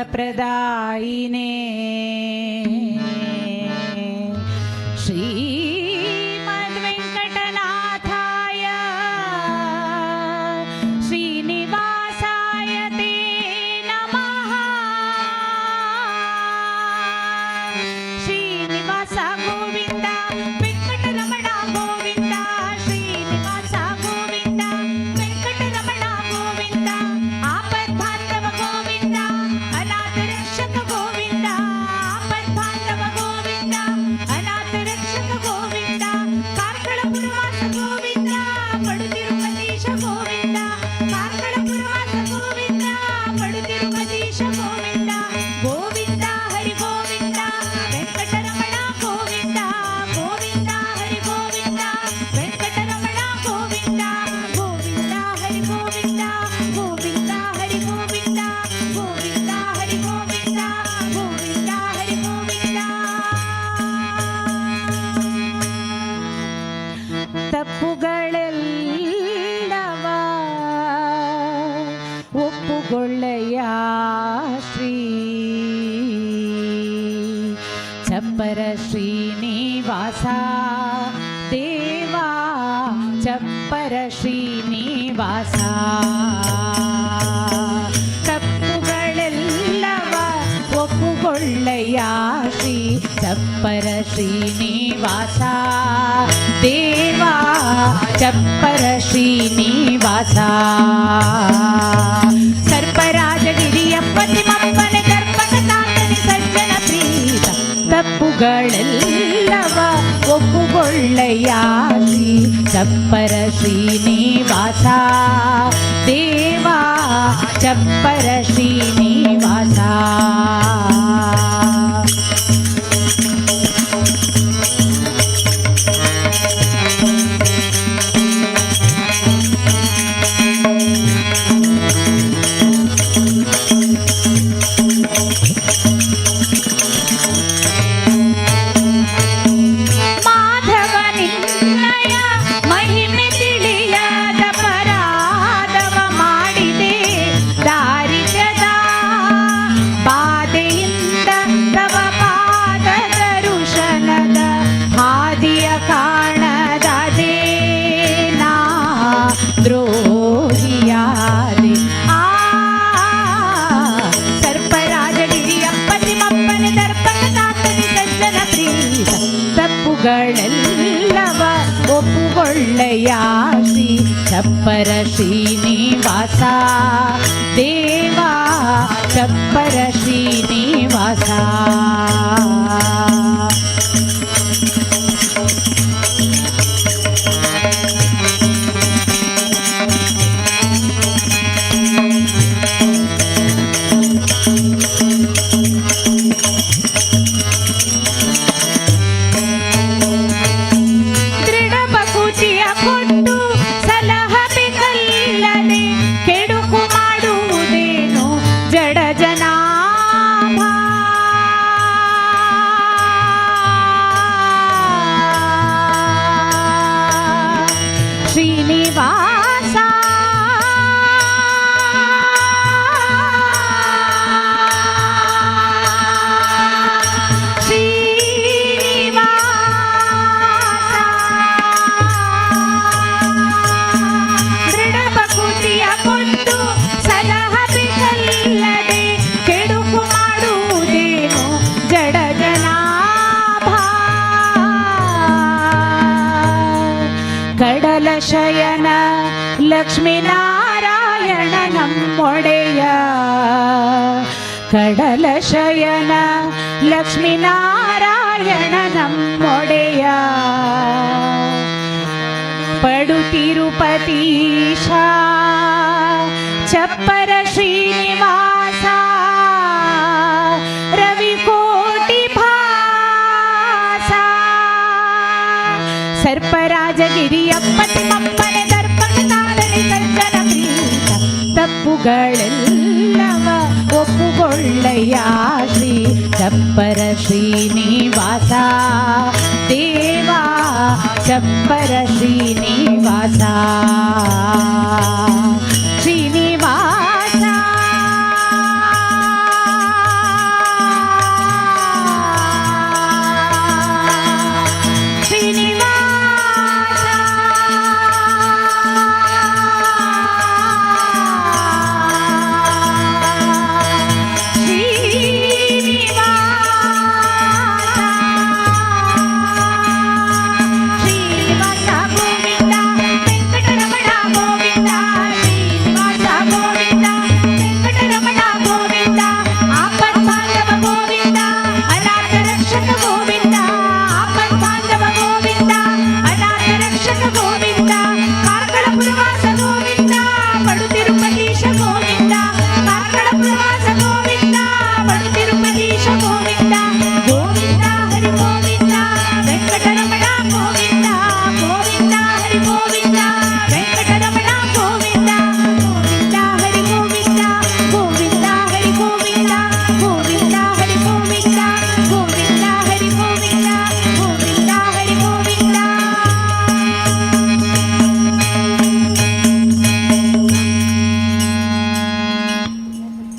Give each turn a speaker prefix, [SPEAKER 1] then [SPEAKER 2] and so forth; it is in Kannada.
[SPEAKER 1] प्रदायिने श्रीमद्वेङ्कटनाथाय श्रीनिवासाय ते नमः। श्रीनिवास गोविन्द वेङ्कटरमण गोविन्द श्रीनिवास गोविन्द वेङ्कटरमण गोविन्द आपद्बान्धव गोविन्द अनाथ रक्षक गोविन्द आपद्बान्धव गोविन्द अनाथ रक्षक गोविन्द कार्कळपुरवास गोविन्द पಡುतिರುಪತೀಶ गोविन्द कार्कळपुरवास गोविन्द पಡುतिರುಪತೀಶ गोविन्द गोविन्द हरि गोविन्द वेङ्कटरमण गोविन्द गोविन्द हरि गोविन्द वेङ्कटरमण गोविन्द गोविन्द हरि गोविन्द गोविन्द हरि गोविन्द गोविन्द हरि गोविन्द गोविन्द हरि गोविन्द। ತಪ್ಪುಗಳೆಲ್ಲವ ಒಪ್ಪುಗೊಳ್ಳೆಯ ಶ್ರೀ ಚಪ್ಪರ ಶ್ರೀನಿವಾಸ ದೇವಾ ಚಪ್ಪರ ಶ್ರೀನಿವಾಸ ತಪ್ಪುಗಳೆಲ್ಲವ ಒಪ್ಪುಗೊಳ್ಳೆಯ ಶ್ರೀ ಚಪ್ಪರ ಶ್ರೀನಿವಾಸ ದೇವಾ ಚಪ್ಪರ ಶ್ರೀನಿವಾಸ ಸರ್ಪರಾಜಗಿರಿಯಪ್ಪತಿ ಮಪ್ಪನ ದರ್ಪಕ ತಾತನಿ ಸಜ್ಜನ ಪ್ರೀತ ತಪ್ಪುಗಳೆಲ್ಲವ ಒಪ್ಪುಗೊಳ್ಳೆಯ ಶ್ರೀ ಚಪ್ಪರ ಶ್ರೀನಿವಾಸ ದೇವಾ ಚಪ್ಪರ ಶ್ರೀನಿವಾಸ। ಮಾಧವನಿನ್ನಯ ಮಹಿಮೆ ತಿಳಿಯದ ಪರಾಧವ ಮಾಡಿದೆ ದಾರಿದ್ರ್ಯದ ಬಾಧೆಯಿಂದ ತವ ಪಾದದ ಋಷನದ ಹಾದಿಯ ಕಾಣದದೇ ನಾ ದ್ರೋಹಿಯಾದೆ ಆ ಸರ್ಪರಾಜಗಿರಿಯಪ್ಪತಿ ಮಪ್ಪನ ದರ್ಪಕ ತಾತನಿ ಸಜ್ಜನ ಪ್ರೀತ ತಪ್ಪುಗಳೆಲ್ಲವ ಒಪ್ಪುಗೊಳ್ಳೆಯ ಶ್ರೀ ಚಪ್ಪರ ಶ್ರೀನಿವಾಸ ದೇವಾ ಚಪ್ಪರ ಶ್ರೀನಿವಾಸ। ದೃಢ ಬಕುತಿಯ ಕೊಟ್ಟು ಸಲಹಬೇಕಲ್ಲದೆ ಕೆಡುಕು ಮಾಡುವುದೇನು ಜಡ ಜನಾಭ ಶ್ರೀನಿವಾಸ ದೃಢ ಬಕುತಿಯ ಕೊಟ್ಟು ಸಲಹಬೇಕಲ್ಲದೆ ಕೆಡುಕು ಮಾಡುವುದೇನು ಜಡ ಜನಾಭ ಕಡಲ ಶಯನ ಲಕ್ಷ್ಮೀನಾರಾಯಣ ನಮ್ಮೊಡೆಯ ಕಡಲ ಶಯನ ಲಕ್ಷ್ಮೀನಾರಾಯಣ ನಮ್ಮೊಡೆಯ ಪಡುತಿರುಪತೀಶ ಚಪ್ಪರ ಶ್ರೀನಿವಾಸ ರವಿಕೋಟಿ ಭಾಸ ಸರ್ಪರಾಜಗಿರಿಯಪ್ಪತಿ ಮಪ್ಪನ ದರ್ಪಕ ತಾತನಿ ಸಜ್ಜನ ಪ್ರೀತ ತಪ್ಪುಗಳೆಲ್ಲವ ಒಪ್ಪುಗೊಳ್ಳೆಯ ಶ್ರೀ ಚಪ್ಪರ ಶ್ರೀನಿವಾಸ ದೇವಾ ಚಪ್ಪರ ಶ್ರೀನಿವಾಸ ಶ್ರೀನಿವಾಸ ಹರಿ ಗೋವಿಂದ